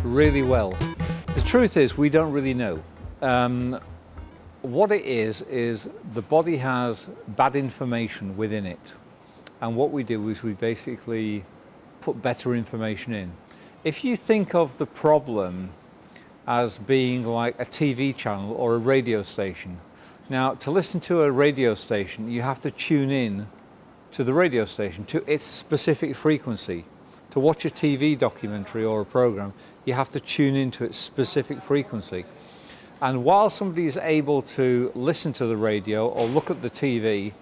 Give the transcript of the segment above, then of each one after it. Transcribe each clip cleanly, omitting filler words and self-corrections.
really well. The truth is, we don't really know. What it is the body has bad information within it. And what we do is we basically put better information in. If you think of the problem as being like a TV channel or a radio station. Now, to listen to a radio station, you have to tune in to the radio station, to its specific frequency. To watch a TV documentary or a program, you have to tune into its specific frequency. And while somebody is able to listen to the radio or look at the TV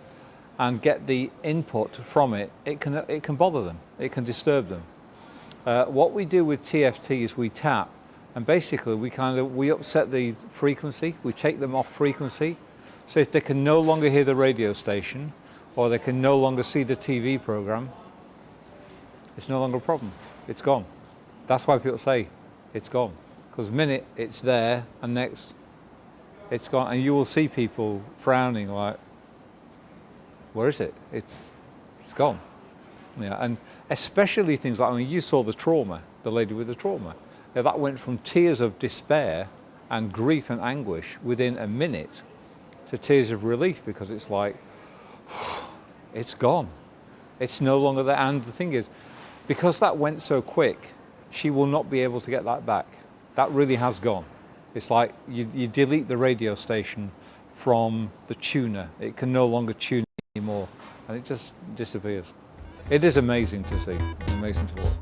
and get the input from it, it can bother them, it can disturb them. What we do with TFT is we tap, and basically we upset the frequency, we take them off frequency. So if they can no longer hear the radio station, or they can no longer see the TV program, it's no longer a problem, it's gone. That's why people say it's gone. Because the minute it's there, and next it's gone, and you will see people frowning like, where is it? It's gone. Yeah, and especially things like, I mean, you saw the trauma, the lady with the trauma. Yeah, that went from tears of despair and grief and anguish within a minute to tears of relief, because it's like, it's gone. It's no longer there. And the thing is, because that went so quick, she will not be able to get that back. That really has gone. It's like you delete the radio station from the tuner. It can no longer tune anymore, and it just disappears. It is amazing to see, amazing to watch.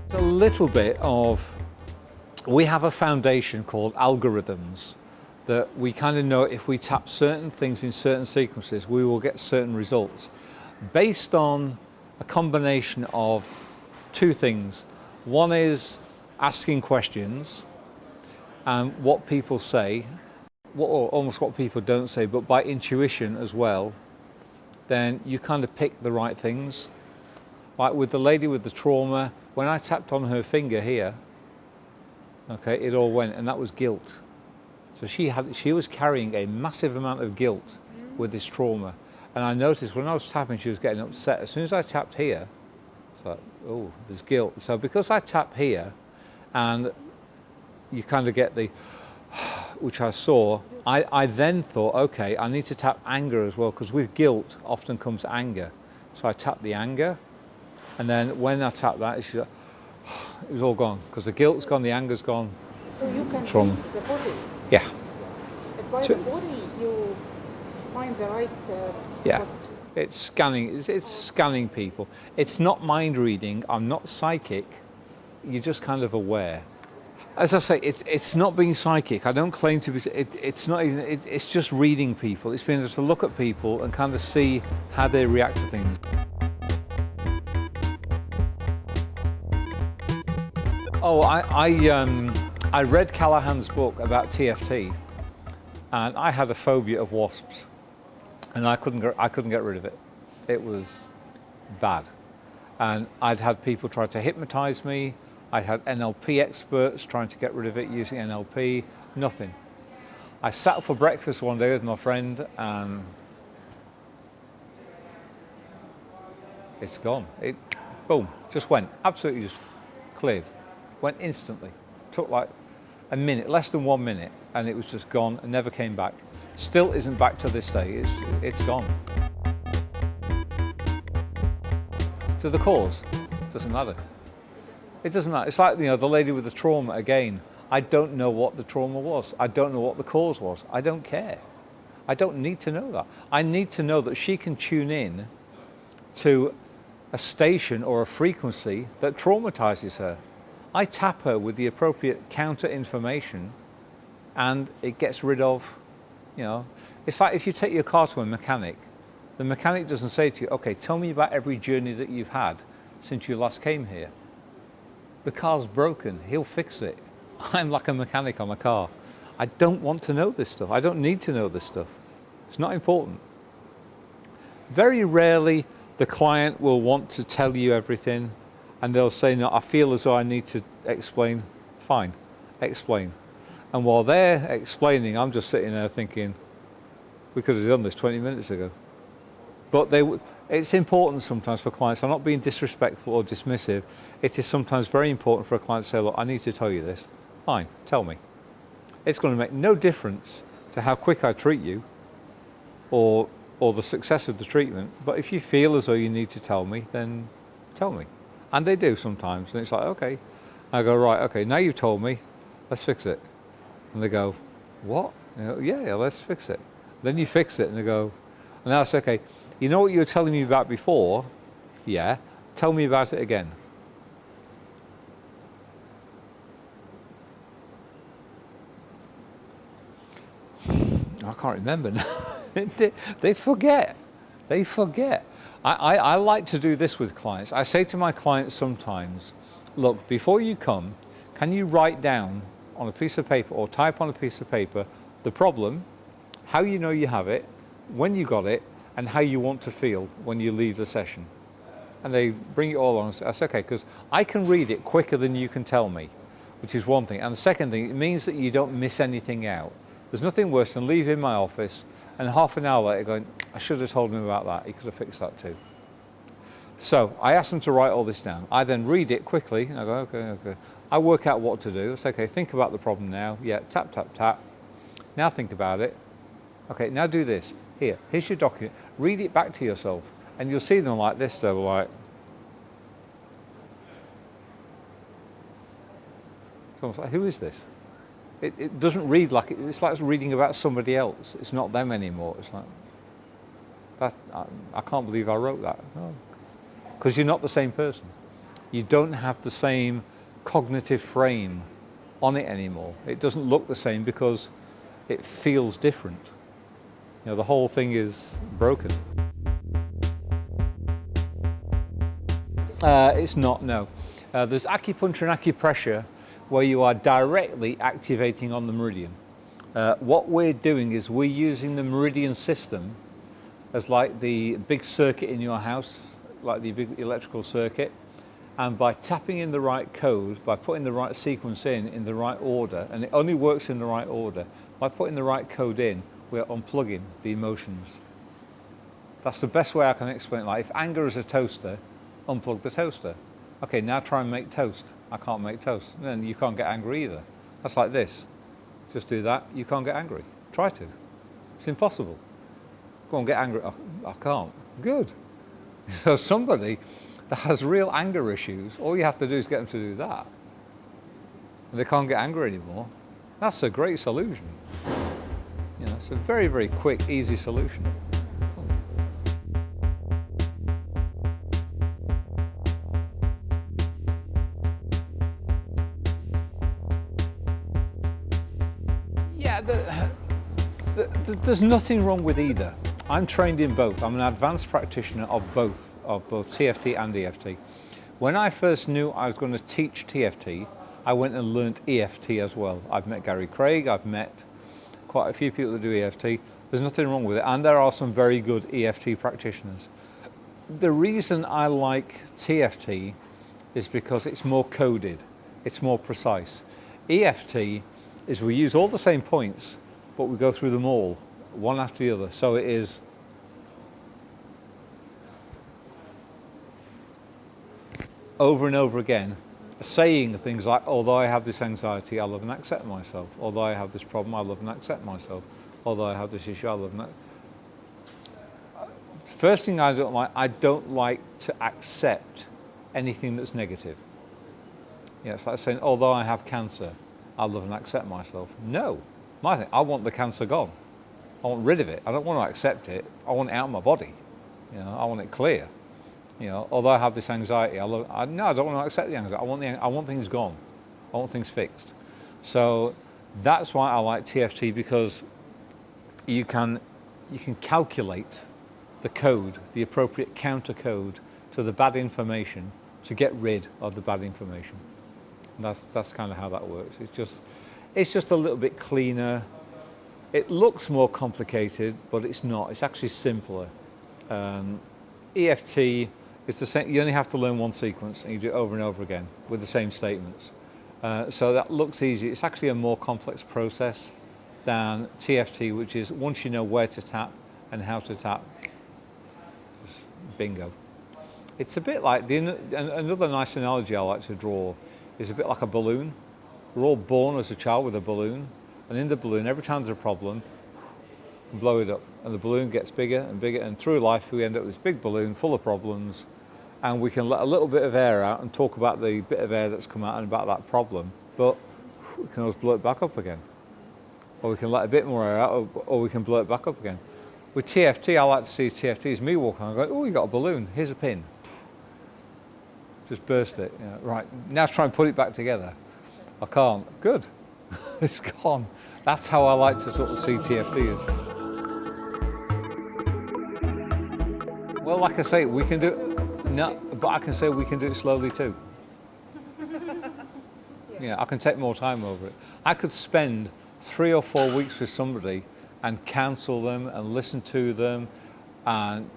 It's a little bit of, we have a foundation called algorithms that we kind of know if we tap certain things in certain sequences, we will get certain results based on a combination of two things. One is asking questions and what people say, or almost what people don't say, but by intuition as well, then you kind of pick the right things. Like with the lady with the trauma, when I tapped on her finger here, okay, it all went, and that was guilt. So she was carrying a massive amount of guilt with this trauma. And I noticed when I was tapping, she was getting upset. As soon as I tapped here, it's like, oh, there's guilt. So because I tap here, and you kind of get the, which I saw, I then thought, okay, I need to tap anger as well, because with guilt often comes anger. So I tapped the anger, and then when I tapped that, it was all gone, because the guilt's gone, the anger's gone. So you can Trauma. treat the body? Yeah. And by the body, you find the right Yeah. spot. It's scanning people. It's not mind reading, I'm not psychic, you're just kind of aware. As I say, it's not being psychic. I don't claim to be, it's not even, it's just reading people. It's being able to look at people and kind of see how they react to things. Oh, I read Callahan's book about TFT, and I had a phobia of wasps, and I couldn't get rid of it. It was bad. And I'd had people try to hypnotize me. I had NLP experts trying to get rid of it using NLP, nothing. I sat for breakfast one day with my friend, and it's gone. It, boom, just went, absolutely just cleared. Went instantly. Took like a minute, less than 1 minute, and it was just gone and never came back. Still isn't back to this day, it's gone. To the cause, doesn't matter. It doesn't matter. It's like, you know, the lady with the trauma again. I don't know what the trauma was. I don't know what the cause was. I don't care. I don't need to know that. I need to know that she can tune in to a station or a frequency that traumatizes her. I tap her with the appropriate counter information, and it gets rid of, you know, it's like if you take your car to a mechanic, the mechanic doesn't say to you, okay, tell me about every journey that you've had since you last came here. The car's broken, he'll fix it. I'm like a mechanic on a car. I don't want to know this stuff. I don't need to know this stuff. It's not important. Very rarely the client will want to tell you everything, and they'll say, no, I feel as though I need to explain. Fine, explain. And while they're explaining, I'm just sitting there thinking, we could have done this 20 minutes ago. But it's important sometimes for clients, I'm not being disrespectful or dismissive, it is sometimes very important for a client to say, look, I need to tell you this. Fine, tell me. It's going to make no difference to how quick I treat you or the success of the treatment, but if you feel as though you need to tell me, then tell me. And they do sometimes, and it's like, okay. I go, right, okay, now you've told me, let's fix it. And they go, what? Yeah, let's fix it. Then you fix it, and they go, and I say, okay, you know what you were telling me about before? Yeah, tell me about it again. I can't remember now. They forget. They forget. I like to do this with clients. I say to my clients sometimes, look, before you come, can you write down on a piece of paper or type on a piece of paper the problem, how you know you have it, when you got it, and how you want to feel when you leave the session. And they bring it all on. I say, okay, because I can read it quicker than you can tell me, which is one thing. And the second thing, it means that you don't miss anything out. There's nothing worse than leaving my office and half an hour later going, I should have told him about that. He could have fixed that too. So I ask them to write all this down. I then read it quickly. And I go, okay. I work out what to do. It's okay, think about the problem now. Yeah, tap, tap, tap. Now think about it. Okay, now do this. Here's your document. Read it back to yourself. And you'll see them like this. They're like, it's almost like, who is this? It doesn't read like, it's like reading about somebody else. It's not them anymore. It's like, I can't believe I wrote that. Because you're not the same person. You don't have the same cognitive frame on it anymore. It doesn't look the same because it feels different. You know, the whole thing is broken. It's not, no. There's acupuncture and acupressure where you are directly activating on the meridian. What we're doing is we're using the meridian system as like the big circuit in your house, like the big electrical circuit, and by tapping in the right code, by putting the right sequence in the right order, and it only works in the right order, by putting the right code in, we're unplugging the emotions. That's the best way I can explain it. Like if anger is a toaster, unplug the toaster. Okay, now try and make toast. I can't make toast. Then you can't get angry either. That's like this. Just do that, you can't get angry. Try to. It's impossible. Go and get angry. Oh, I can't. Good. So somebody that has real anger issues, all you have to do is get them to do that. And they can't get angry anymore. That's a great solution. You know, it's a very, very quick, easy solution. Yeah, there's nothing wrong with either. I'm trained in both. I'm an advanced practitioner of both TFT and EFT. When I first knew I was going to teach TFT, I went and learnt EFT as well. I've met Gary Craig, I've met quite a few people that do EFT. There's nothing wrong with it, and there are some very good EFT practitioners. The reason I like TFT is because it's more coded, it's more precise. EFT is we use all the same points, but we go through them all, one after the other. So it is over and over again, saying things like, although I have this anxiety, I love and accept myself. Although I have this problem, I love and accept myself. Although I have this issue, I love and First thing I don't like to accept anything that's negative. Yeah, it's like saying, although I have cancer, I love and accept myself. No, my thing, I want the cancer gone. I want rid of it. I don't want to accept it. I want it out of my body. You know, I want it clear. You know, although I have this anxiety, no, I don't want to accept the anxiety. I want things gone. I want things fixed. So that's why I like TFT, because you can calculate the code, the appropriate counter code to the bad information to get rid of the bad information. And that's kind of how that works. It's just a little bit cleaner. It looks more complicated, but it's not. It's actually simpler. EFT is the same. You only have to learn one sequence, and you do it over and over again with the same statements. So that looks easy. It's actually a more complex process than TFT, which is once you know where to tap and how to tap, Bingo. It's a bit like, another nice analogy I like to draw is a bit like a balloon. We're all born as a child with a balloon, and in the balloon, every time there's a problem, blow it up, and the balloon gets bigger and bigger, and through life we end up with this big balloon full of problems, and we can let a little bit of air out and talk about the bit of air that's come out and about that problem, but we can always blow it back up again. Or we can let a bit more air out, or we can blow it back up again. With TFT, I like to see TFT as me walking on, I go, oh, you got a balloon, here's a pin. Just burst it, right, now try and put it back together. I can't, good, it's gone. That's how I like to sort of see TFT as. Well, like I say, we can do it, no, but I can say we can do it slowly too. I can take more time over it. I could spend 3 or 4 weeks with somebody and counsel them and listen to them and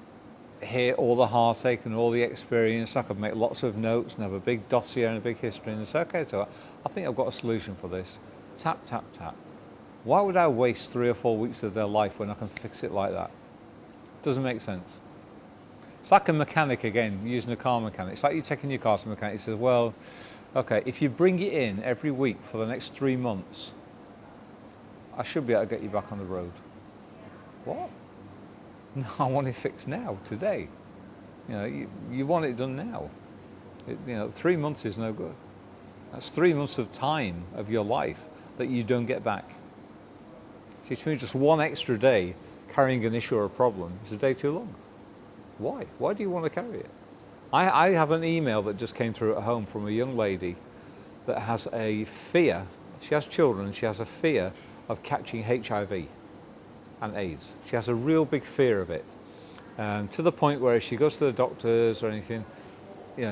hear all the heartache and all the experience. I could make lots of notes and have a big dossier and a big history and say, okay, so I think I've got a solution for this. Tap, tap, tap. Why would I waste 3 or 4 weeks of their life when I can fix it like that? Doesn't make sense. It's like a mechanic again, using a car mechanic. It's like you taking your car to a mechanic. He says, well, okay, if you bring it in every week for the next 3 months, I should be able to get you back on the road. What? No, I want it fixed now, today. You want it done now. 3 months is no good. That's 3 months of time of your life that you don't get back. See, to me, just one extra day carrying an issue or a problem is a day too long. Why? Why do you want to carry it? I have an email that just came through at home from a young lady that has a fear. She has children and she has a fear of catching HIV and AIDS. She has a real big fear of it, to the point where if she goes to the doctors or anything,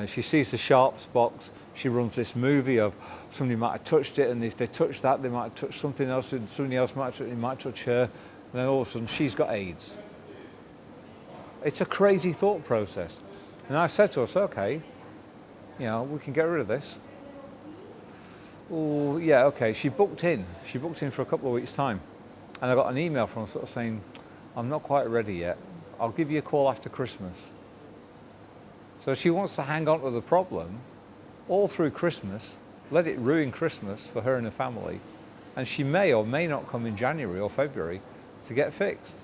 she sees the sharps box, she runs this movie of somebody might have touched it, and if they touch that, they might have touched something else, and somebody else might touch her, and then all of a sudden she's got AIDS. It's a crazy thought process. And I said to her, okay, we can get rid of this. Oh, yeah, okay. She booked in for a couple of weeks' time. And I got an email from her sort of saying, I'm not quite ready yet. I'll give you a call after Christmas. So she wants to hang on to the problem all through Christmas, let it ruin Christmas for her and her family. And she may or may not come in January or February to get fixed.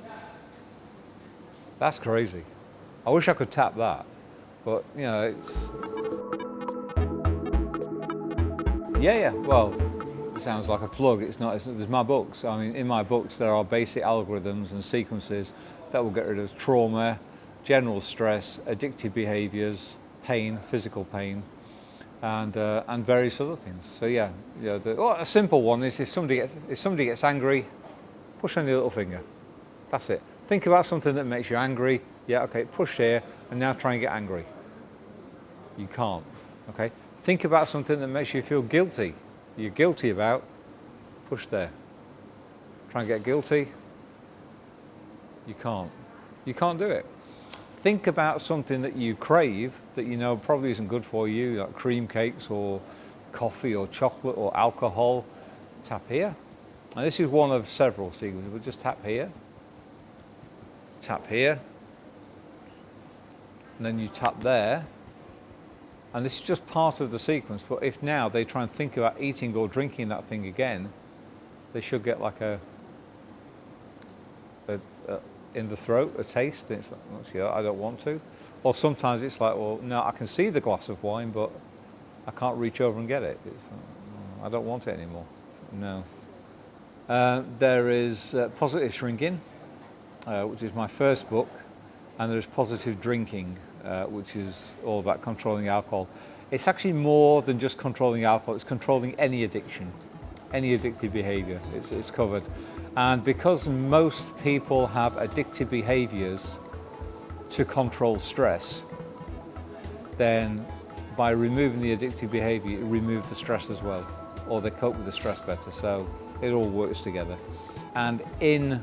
That's crazy. I wish I could tap that. But, Yeah, well, it sounds like a plug. It's not, there's my books. I mean, in my books, there are basic algorithms and sequences that will get rid of trauma, general stress, addictive behaviors, pain, physical pain, and various other things. So yeah, a simple one is if somebody gets angry, push on your little finger. That's it. Think about something that makes you angry. Yeah, okay, push here, and now try and get angry. You can't, okay? Think about something that makes you feel guilty. You're guilty about, push there. Try and get guilty. You can't. You can't do it. Think about something that you crave that you know probably isn't good for you, like cream cakes or coffee or chocolate or alcohol. Tap here. And this is one of several sequences. We'll just tap here. Tap here. And then you tap there. And this is just part of the sequence, but if now they try and think about eating or drinking that thing again, they should get like a in the throat, a taste, and it's like, I don't want to. Or sometimes it's like, well, no, I can see the glass of wine, but I can't reach over and get it. It's I don't want it anymore. No. There is Positive Shrinking, which is my first book, and there's Positive Drinking, which is all about controlling alcohol. It's actually more than just controlling alcohol, it's controlling any addiction, any addictive behavior, it's covered. And because most people have addictive behaviors to control stress, then by removing the addictive behavior, you remove the stress as well, or they cope with the stress better, so it all works together. And in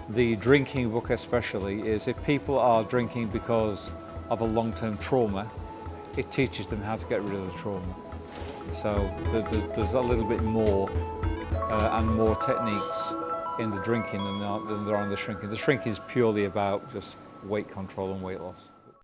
the drinking book especially, is if people are drinking because of a long-term trauma, it teaches them how to get rid of the trauma. So there's a little bit more and more techniques in the drinking than there are in the shrinking. The shrinking is purely about just weight control and weight loss.